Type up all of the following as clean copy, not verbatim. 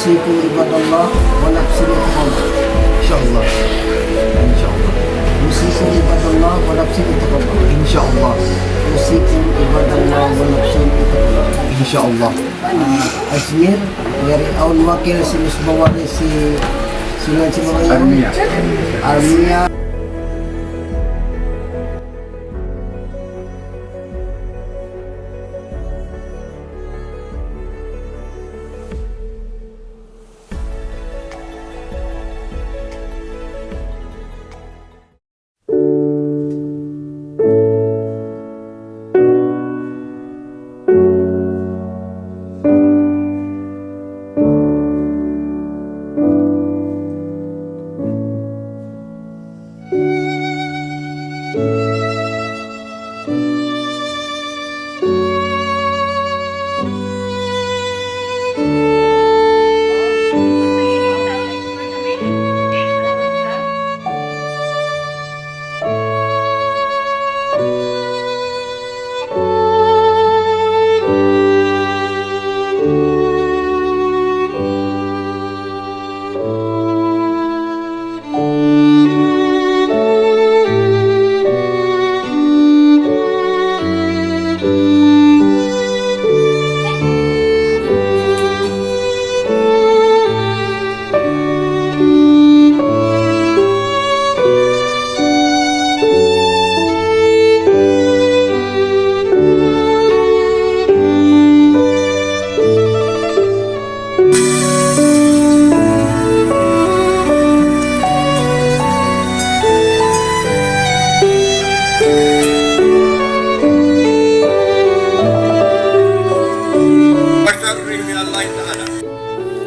أوصيكم عباد الله ونفسي بتقوى إن شاء الله. إن شاء الله. أوصيكم عباد الله ونفسي بتقوى إن شاء الله. أوصيكم عباد الله ونفسي بتقوى إن شاء الله. Azmir dari awal wakil si Musbawari si Sunan si Armia. Armia.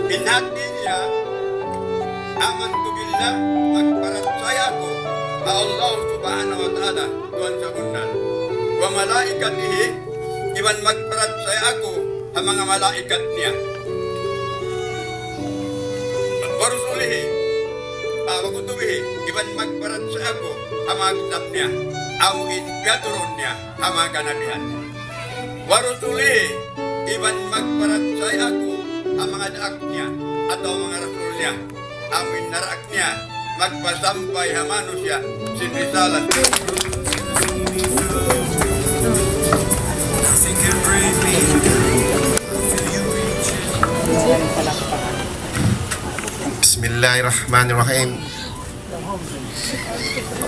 Binati niya, amantu billah, magparatsaya ako sa Allah subhanahu wa ta'ala, Tuhan sa bunal. Wa malaikatihi, iban magparatsaya ako sa mga malaikat niya. Wa rusulihi, wa kutubihi, iban magparatsaya ako sa mga kitab niya. Amuin piaturon niya, sa mga kanabihan. Wa rusulihi, iban magparatsaya ako ang mga daak niya atau mga rasul niya. Amin narak niya magpasampay hamano siya sinrisalat. Bismillahirrahmanirrahim.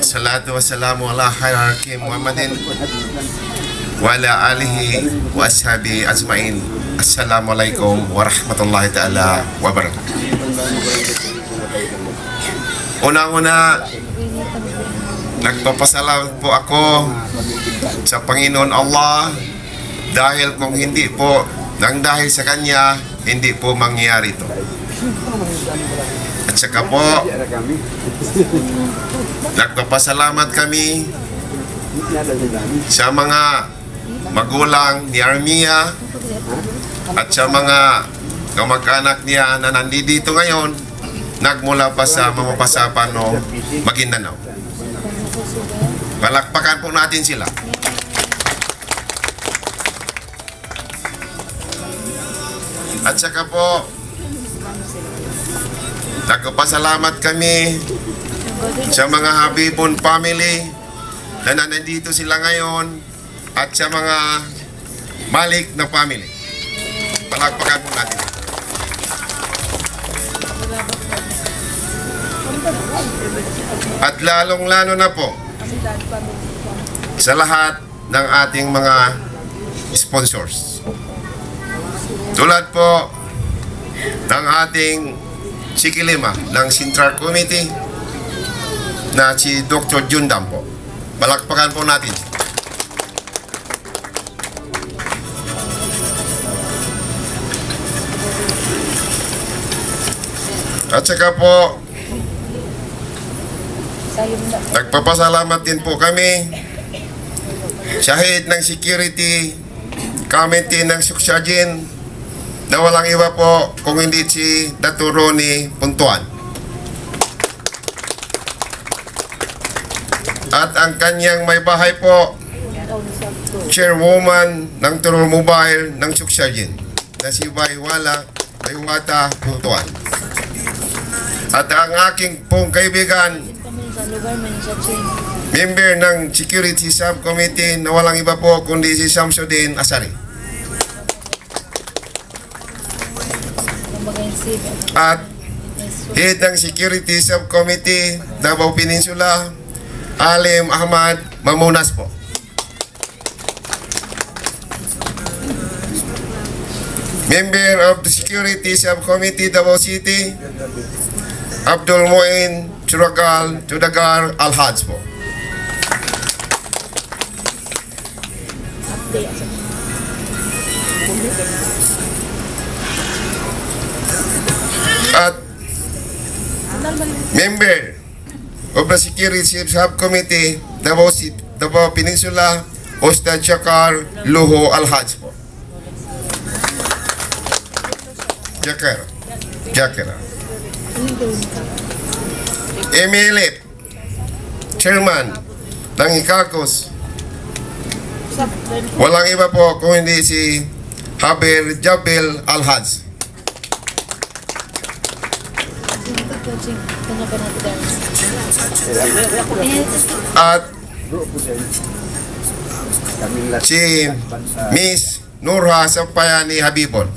Salatu wassalamu ala khairil hakim Muhammadin wa ala alihi wa ashabi ajmain. Assalamualaikum warahmatullahi ta'ala wabarakatuh. Unang-una, nagpapasalamat po ako sa Panginoon Allah dahil kung hindi po nang dahil sa Kanya, hindi po mangyayari ito. At saka po, nagpapasalamat kami sa mga magulang ni Armia at sa mga kamag-anak niya na nandito ngayon, nagmula pa sa Mamapasapan o Maguindanao. Palakpakan po natin sila. At saka po, nagpapasalamat kami sa mga Habibon family na nandito sila ngayon at sa mga Malik na family. Palakpakan po natin. At lalong-lalo na po sa lahat ng ating mga sponsors. Tulad po ng ating sikilima ng Central Committee na si Dr. Jundam po. Palakpakan po natin. At saka po, nagpapasalamat din po kami sa head ng security committee ng Suksajin na walang iba po kung hindi si Dr. Ronnie Puntuan. At ang kanyang may bahay po, chairwoman ng Turul Mobile ng Suksajin na si Baywala Diwata Butuan. At ang aking pong kaibigan, Kami sa lugar man sa China. member ng Security Subcommittee na walang iba po kundi si Samsudin Asari. Kumbaga yung civil. At head ng Security Subcommittee Davao Peninsula, Alim Ahmad Mamunas po. Member of the Security Subcommittee Davao City, Abdul Muin Churagal Chudagar Al-Haj po. At member of the Security Subcommittee Davao Peninsula, Ustad Shakar Luho Al-Haj po. Jakera. Emilit, Chairman ng Ikakos. Walang iba po kung hindi si Haber Jabel Al-Haj. At si Miss Nurha Sampayani Habibon.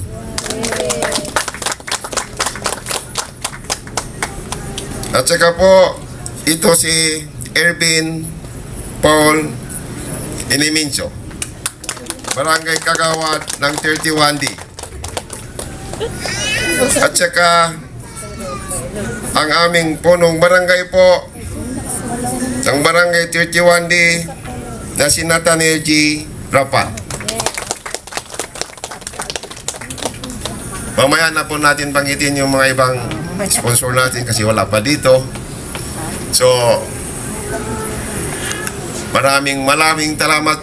At saka po, ito si Ervin Paul Inimincho, Barangay Kagawad ng 31D. At saka, ang aming punong barangay po, ng Barangay 31D, na si Nathaniel G. Rapat. Mamaya na po natin banggitin yung mga ibang sponsor natin kasi wala pa dito. So, maraming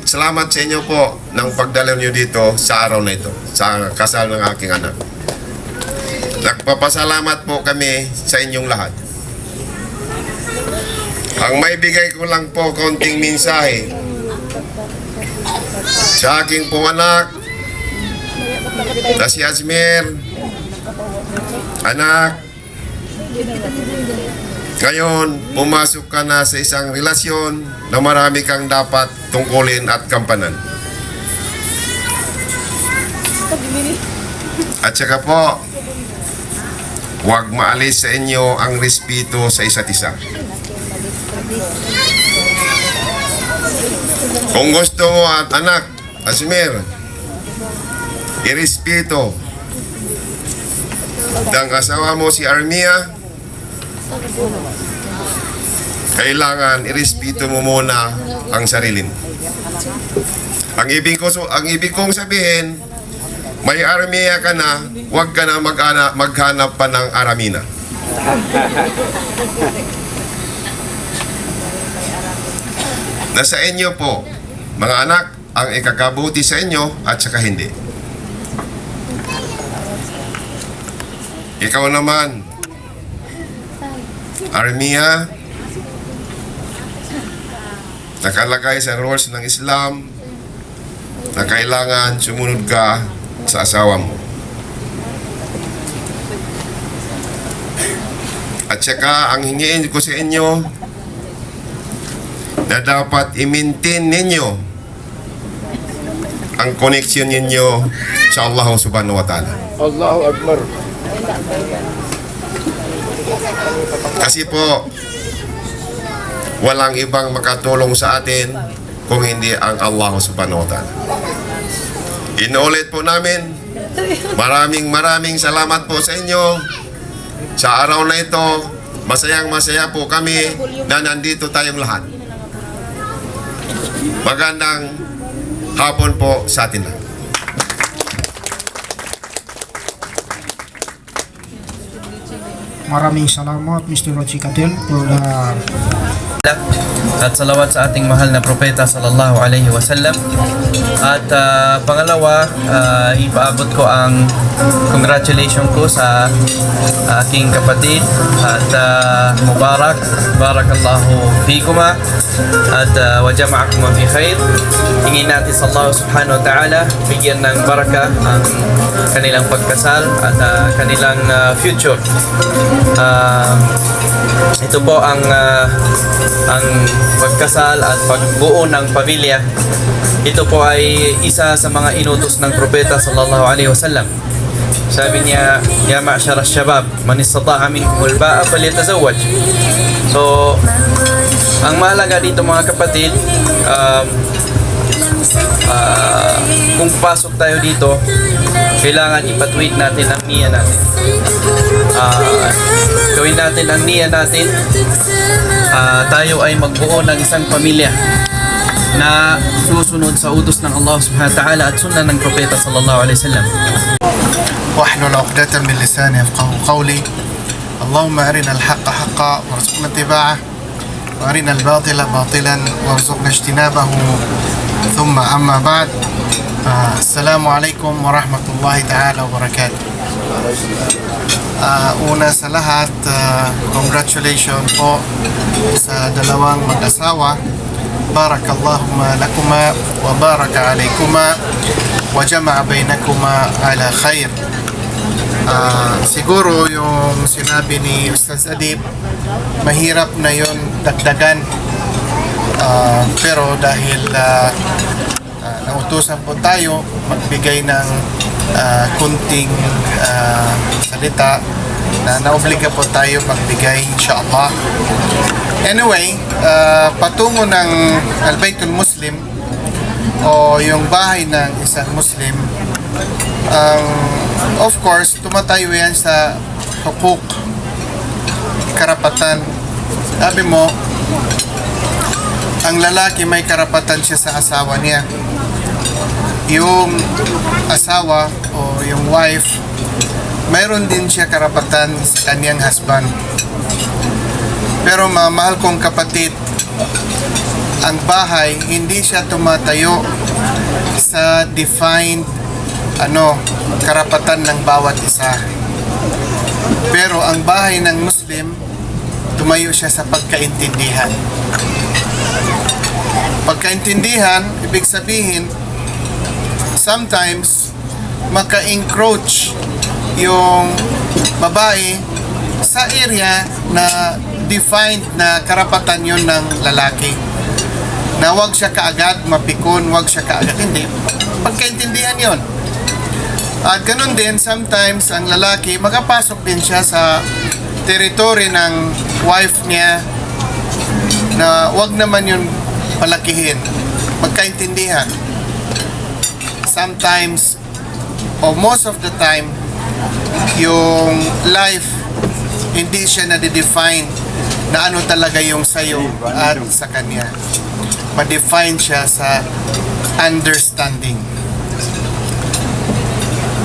salamat sa inyo po ng pagdalaw nyo dito sa araw na ito, sa kasal ng aking anak. Nagpapasalamat po kami sa inyong lahat. Ang may bigay ko lang po konting mensahe sa aking pong anak na si Azmer. Anak, ngayon pumasok ka na sa isang relasyon na marami kang dapat tungkulin at kampanan. At saka po, huwag maalis sa inyo ang respeto sa isa't isa. Kung gusto mo at anak, Azmer, irespeto ng asawa mo si Armia, kailangan irespeto mo muna ang sarili mo. Ang ibig kong sabihin, may Armia ka na, huwag ka na maghanap pa ng Aramina. Nasa inyo po, mga anak, ang ikakabuti sa inyo at saka hindi. Ikaw naman, Armia, nakalagay sa rules ng Islam na kailangan sumunod ka sa asawa mo. At saka ang hingiin ko sa inyo na dapat i-maintain ninyo ang connection ninyo sa Allah subhanahu wa ta'ala. Allahu Akbar. Kasi po, walang ibang makatulong sa atin kung hindi ang Allah subhanahu wa ta'ala. Inuulit po namin, maraming salamat po sa inyo. Sa araw na ito, masayang-masaya po kami na nandito tayong lahat. Magandang hapon po sa atin lahat. Maraming salamat Mr. Rochi Cadel for the at salawat sa ating mahal na propeta sallallahu alaihi wasallam. At pangalawa, ipaabot ko ang congratulations ko sa aking kapatid at barakallahu fikuma at wa jama'akuma fi khair. Hingin natin sa Allah subhanahu wa ta'ala bigyan ng baraka ang kanilang pagkasal at kanilang future. Ito po ang pagkasal at pagbuo ng pamilya. Ito po ay isa sa mga inutos ng propeta sallallahu alaihi wasallam. Sabi niya, ya ma'syar ash-shabab, man istata'a minkum al-ba'a falyatazawwaj. So, ang mahalaga dito mga kapatid, kung pasok tayo dito, kailangan ipatwid natin ang niya natin. Gawin natin ang niya natin. Tayo ay magbuo ng isang pamilya na susunod sa utos ng Allah subhanahu wa ta'ala at sunnah ng propeta sallallahu alaihi wasallam. واحلل عقدة من لساني يفقهوا قولي اللهم أرنا الحق حقا وارزقنا اتباعه وأرنا الباطل باطلا وارزقنا اجتنابه ثم أما بعد السلام عليكم ورحمة الله تعالى وبركاته. Una sa lahat, congratulations po sa dalawang mag-asawa. Barakallahumma lakuma wa baraka alaykuma wa jama'a bainakuma ala khair. Siguro yung sinabi ni Ustaz Adib, mahirap na yon dagdagan. Pero dahil nautusan po tayo magbigay ng kunting salita na naobliga po tayo magbigay inshallah. Anyway, patungo ng Al-Baitul Muslim o yung bahay ng isang Muslim, of course, tumatayo yan sa hukuk, karapatan. Sabi mo, ang lalaki may karapatan siya sa asawa niya. Yung asawa o yung wife, mayroon din siya karapatan sa kanyang husband. Pero mahal kong kapatid, ang bahay hindi siya tumatayo sa defined karapatan ng bawat isa. Pero ang bahay ng Muslim, tumayo siya sa pagkaintindihan. Pagkaintindihan, ibig sabihin, sometimes maka-encroach yung babae sa area na defined na karapatan yun ng lalaki. Na wag siya kaagad mapikon, wag siya kaagad. Hindi. Pagkaintindihan yun. At ganun din, sometimes ang lalaki, makapasok din siya sa territory ng wife niya na wag naman yun palakihin. Magkaintindihan. Sometimes, or most of the time, yung life, hindi siya na-define na ano talaga yung sayo at sa kanya. Ma-define siya sa understanding.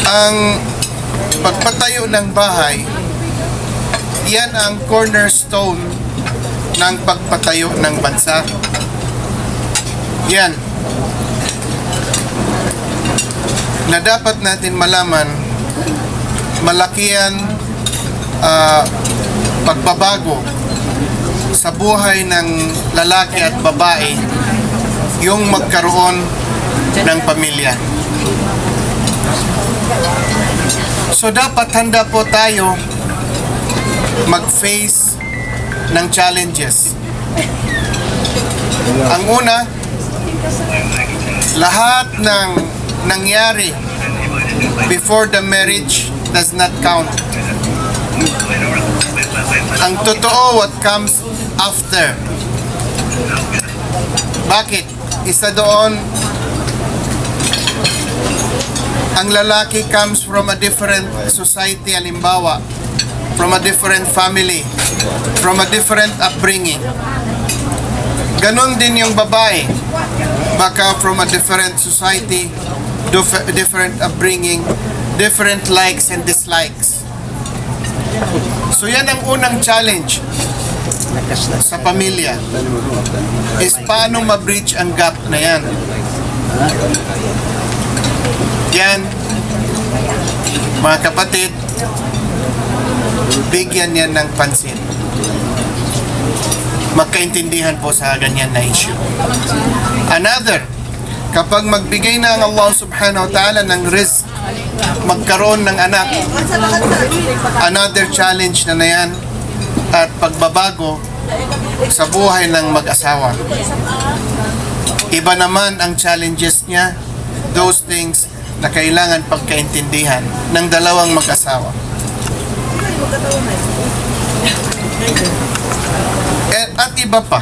Ang pagpatayo ng bahay, yan ang cornerstone ng pagpatayo ng bansa. Yan na dapat natin malaman, malaki yan pagbabago sa buhay ng lalaki at babae yung magkaroon ng pamilya. So dapat handa po tayo mag-face ng challenges. Ang una, lahat ng nangyari before the marriage does not count. Ang totoo, what comes after. Bakit? Isa doon, ang lalaki comes from a different society, halimbawa, from a different family, from a different upbringing. Ganon din yung babae, baka from a different society, different upbringing, different likes and dislikes. So yan ang unang challenge. sa pamilya is paano ma-bridge ang gap na yan. Yan, mga kapatid, bigyan yan ng pansin. Magkaintindihan po sa ganyan na issue. Another, kapag magbigay na ang Allah subhanahu wa ta'ala ng rizq, magkaroon ng anak, another challenge na yan at pagbabago sa buhay ng mag-asawa. Iba naman ang challenges niya, those things na kailangan pagkaintindihan ng dalawang mag-asawa. At iba pa.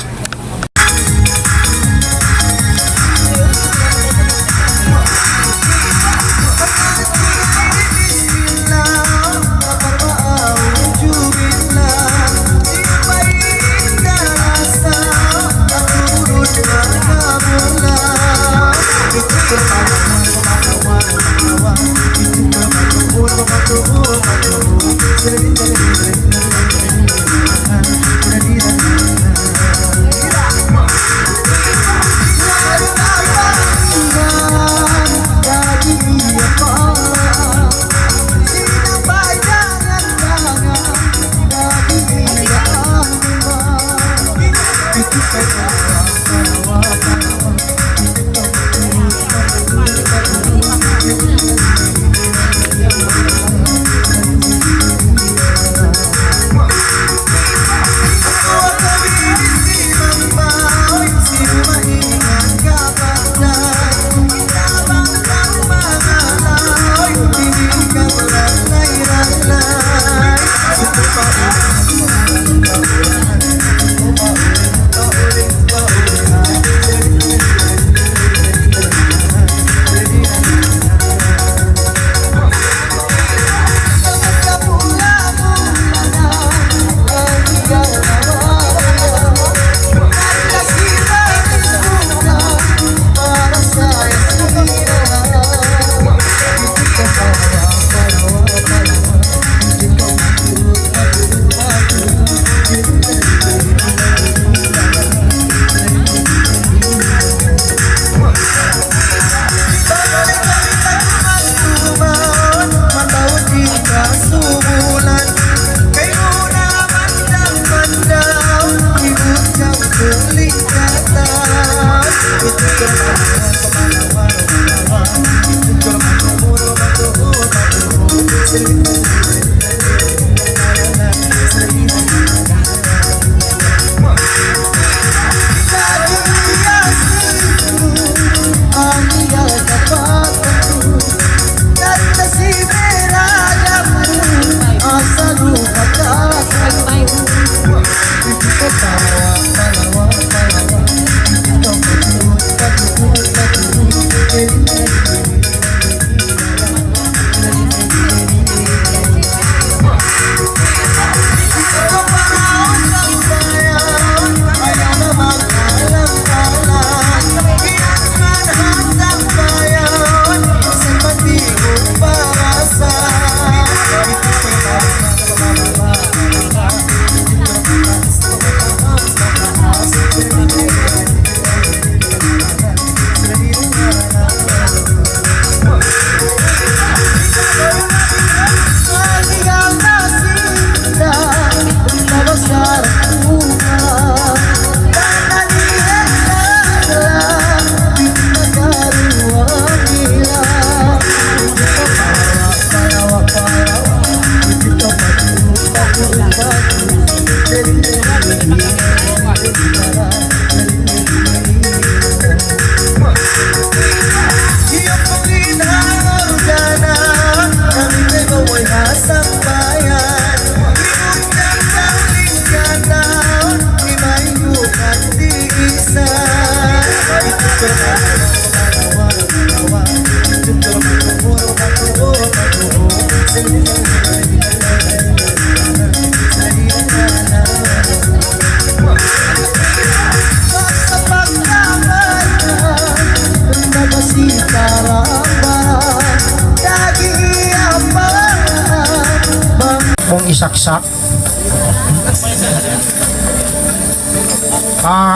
Mong isaksak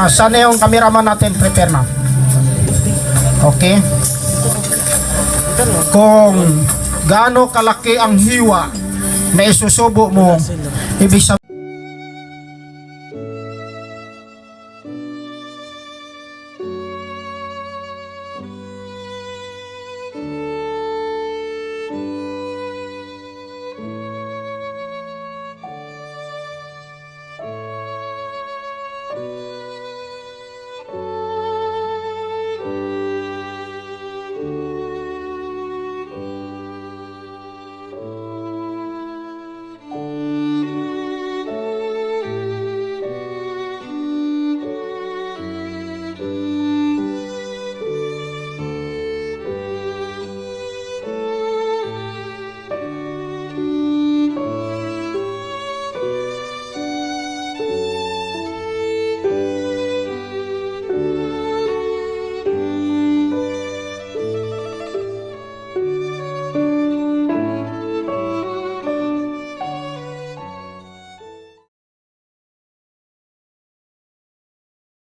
Sana yung cameraman natin, prepare na. Okay? Kung gaano kalaki ang hiwa na isusubo mo, ibig sabihin